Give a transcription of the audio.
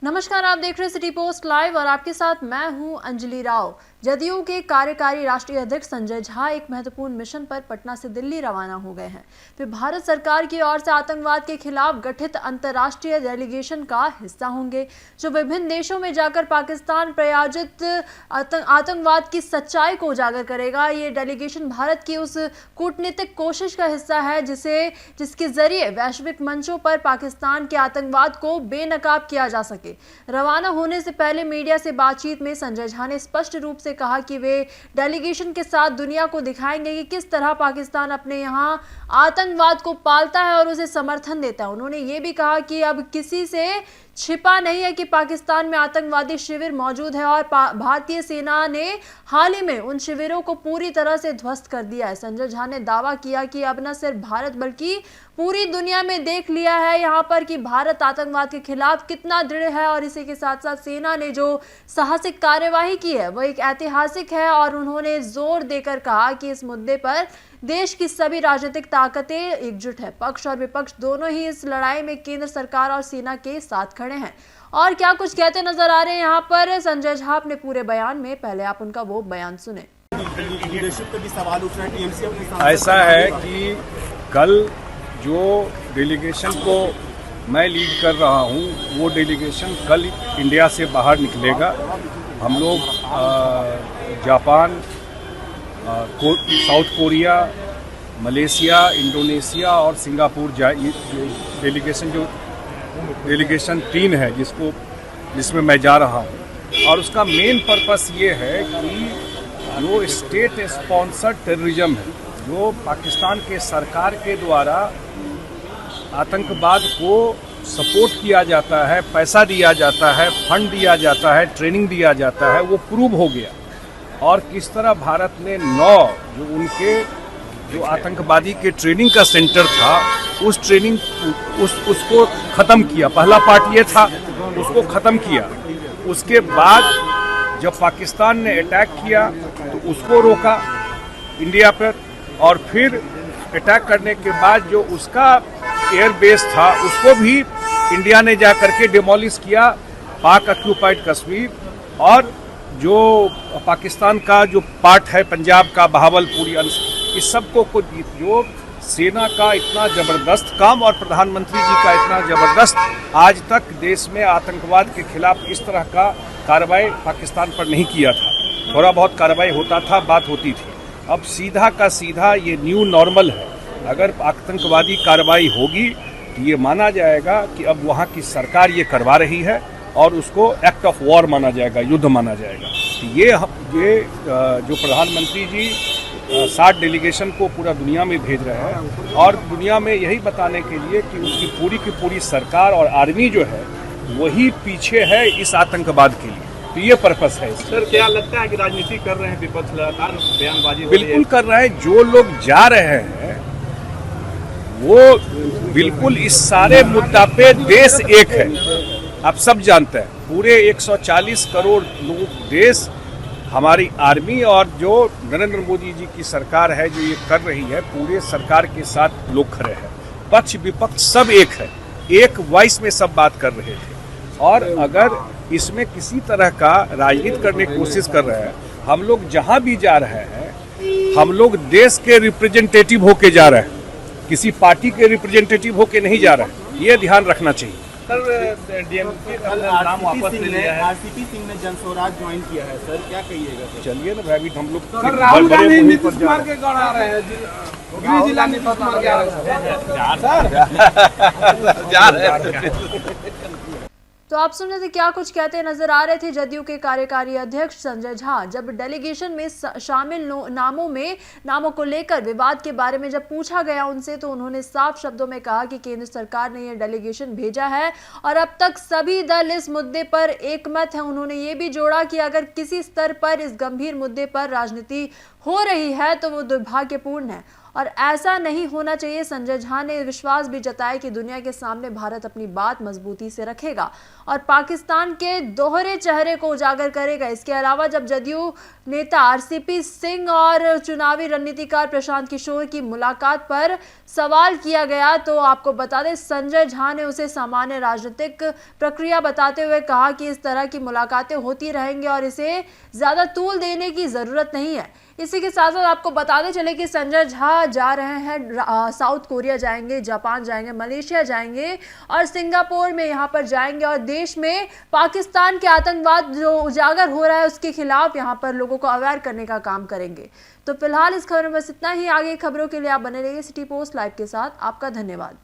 नमस्कार, आप देख रहे हैं सिटी पोस्ट लाइव और आपके साथ मैं हूं अंजलि राव। जदयू के कार्यकारी राष्ट्रीय अध्यक्ष संजय झा एक महत्वपूर्ण मिशन पर पटना से दिल्ली रवाना हो गए हैं। वे भारत सरकार की ओर से आतंकवाद के खिलाफ गठित अंतर्राष्ट्रीय डेलीगेशन का हिस्सा होंगे, जो विभिन्न देशों में जाकर पाकिस्तान प्रायोजित आतंकवाद की सच्चाई को उजागर करेगा। ये डेलीगेशन भारत की उस कूटनीतिक कोशिश का हिस्सा है जिसके जरिए वैश्विक मंचों पर पाकिस्तान के आतंकवाद को बेनकाब किया जा सके। रवाना होने से पहले मीडिया से बातचीत में संजय झा ने स्पष्ट रूप से कहा कि वे डेलीगेशन के साथ दुनिया को दिखाएंगे कि किस तरह पाकिस्तान अपने यहाँ आतंकवाद को पालता है और उसे समर्थन देता है। उन्होंने ये भी कहा कि अब किसी से छिपा नहीं है कि पाकिस्तान में आतंकवादी शिविर मौजूद है और भारतीय सेना ने हाल ही में उन शिविरों को पूरी तरह से ध्वस्त कर दिया है। संजय झा ने दावा किया कि अब न सिर्फ भारत बल्कि पूरी दुनिया में देख लिया है यहाँ पर कि भारत आतंकवाद के खिलाफ कितना दृढ़ है और इसी के साथ साथ सेना ने जो साहसिक कार्यवाही की है वह एक ऐतिहासिक है। और उन्होंने जोर देकर कहा कि इस मुद्दे पर देश की सभी राजनीतिक ताकतें एकजुट है। पक्ष और विपक्ष दोनों ही इस लड़ाई में केंद्र सरकार और सेना के साथ खड़े हैं। और क्या कुछ कहते नजर आ रहे हैं यहाँ पर संजय झा अपने पूरे बयान में, पहले आप उनका वो बयान सुने। ऐसा है कि कल जो डेलीगेशन को मैं लीड कर रहा हूँ वो डेलीगेशन कल इंडिया से बाहर निकलेगा। हम लोग Japan, south Korea, Malaysia, Indonesia और सिंगापुर डेलीगेशन 3 है जिसमें मैं जा रहा हूँ। और उसका मेन पर्पस ये है कि जो स्टेट स्पॉन्सर्ड टेररिज्म है, जो पाकिस्तान के सरकार के द्वारा आतंकवाद को सपोर्ट किया जाता है, पैसा दिया जाता है, फंड दिया जाता है, ट्रेनिंग दिया जाता है, वो प्रूव हो गया। और किस तरह भारत ने 9 जो उनके जो आतंकवादी के ट्रेनिंग का सेंटर था उस ट्रेनिंग उसको ख़त्म किया। पहला पार्ट ये था, उसको ख़त्म किया। उसके बाद जब पाकिस्तान ने अटैक किया तो उसको रोका इंडिया पर, और फिर अटैक करने के बाद जो उसका एयर बेस था उसको भी इंडिया ने जा करके डिमोलिश किया, पाक ऑक्यूपाइड कश्मीर। और जो पाकिस्तान का जो पार्ट है पंजाब का बहावलपुर, इस सबको जो सेना का इतना ज़बरदस्त काम और प्रधानमंत्री जी का इतना ज़बरदस्त, आज तक देश में आतंकवाद के खिलाफ इस तरह का कार्रवाई पाकिस्तान पर नहीं किया था। थोड़ा बहुत कार्रवाई होता था, बात होती थी। अब सीधा का सीधा ये न्यू नॉर्मल है। अगर आतंकवादी कार्रवाई होगी तो ये माना जाएगा कि अब वहाँ की सरकार ये करवा रही है और उसको एक्ट ऑफ वॉर माना जाएगा, युद्ध माना जाएगा। ये जो प्रधानमंत्री जी 60 डेलीगेशन को पूरा दुनिया में भेज रहे हैं और दुनिया में यही बताने के लिए कि उनकी पूरी की पूरी सरकार और आर्मी जो है वही पीछे है इस आतंकवाद के लिए। तो ये पर्पस है। सर, क्या लगता है कि राजनीति कर रहे हैं विपक्ष लगातार बयानबाजी? बिल्कुल कर रहे हैं। जो लोग जा रहे हैं वो बिल्कुल इस सारे मुद्दा पे देश एक है, आप सब जानते हैं। पूरे 140 करोड़ लोग देश, हमारी आर्मी और जो नरेंद्र मोदी जी की सरकार है जो ये कर रही है, पूरे सरकार के साथ लोग खड़े हैं। पक्ष विपक्ष सब एक है, एक वॉइस में सब बात कर रहे थे। और अगर इसमें किसी तरह का राजनीति करने की कोशिश कर रहे हैं, हम लोग जहां भी जा रहे हैं हम लोग देश के रिप्रेजेंटेटिव होके जा रहे हैं, किसी पार्टी के रिप्रेजेंटेटिव होके नहीं जा रहे हैं। ये ध्यान रखना चाहिए। सर, डीएमके का नाम वापस ले लिया है। आरसीपी सिंह ने जनस्वराज ज्वाइन किया है, सर क्या कहिएगा? चलिए ना भाई, हम लोग राहुल गांधी नीतीश कुमार के गढ़ आ रहे हैं, गृह जिला नीतीश कुमार के आ रहे हैं। तो आप सुन रहे थे क्या कुछ कहते नजर आ रहे थे जदयू के कार्यकारी अध्यक्ष संजय झा। जब डेलीगेशन में शामिल नामों को लेकर विवाद के बारे में जब पूछा गया उनसे, तो उन्होंने साफ शब्दों में कहा कि केंद्र सरकार ने यह डेलीगेशन भेजा है और अब तक सभी दल इस मुद्दे पर एकमत हैं। उन्होंने ये भी जोड़ा कि अगर किसी स्तर पर इस गंभीर मुद्दे पर राजनीति हो रही है तो वो दुर्भाग्यपूर्ण है और ऐसा नहीं होना चाहिए। संजय झा ने विश्वास भी जताया कि दुनिया के सामने भारत अपनी बात मजबूती से रखेगा और पाकिस्तान के दोहरे चेहरे को उजागर करेगा। इसके अलावा जब जदयू नेता आरसीपी सिंह और चुनावी रणनीतिकार प्रशांत किशोर की मुलाकात पर सवाल किया गया तो आपको बता दें संजय झा ने उसे सामान्य राजनीतिक प्रक्रिया बताते हुए कहा कि इस तरह की मुलाकातें होती रहेंगी और इसे ज्यादा तूल देने की जरूरत नहीं है। इसी के साथ साथ आपको बताते चले कि संजय झा जा रहे हैं साउथ कोरिया जाएंगे, जापान जाएंगे, मलेशिया जाएंगे और सिंगापुर में यहाँ पर जाएंगे और देश में पाकिस्तान के आतंकवाद जो उजागर हो रहा है उसके खिलाफ यहाँ पर लोगों को अवेयर करने का काम करेंगे। तो फिलहाल इस खबर में बस इतना ही। आगे खबरों के लिए आप बने रहिए सिटी पोस्ट लाइव के साथ। आपका धन्यवाद।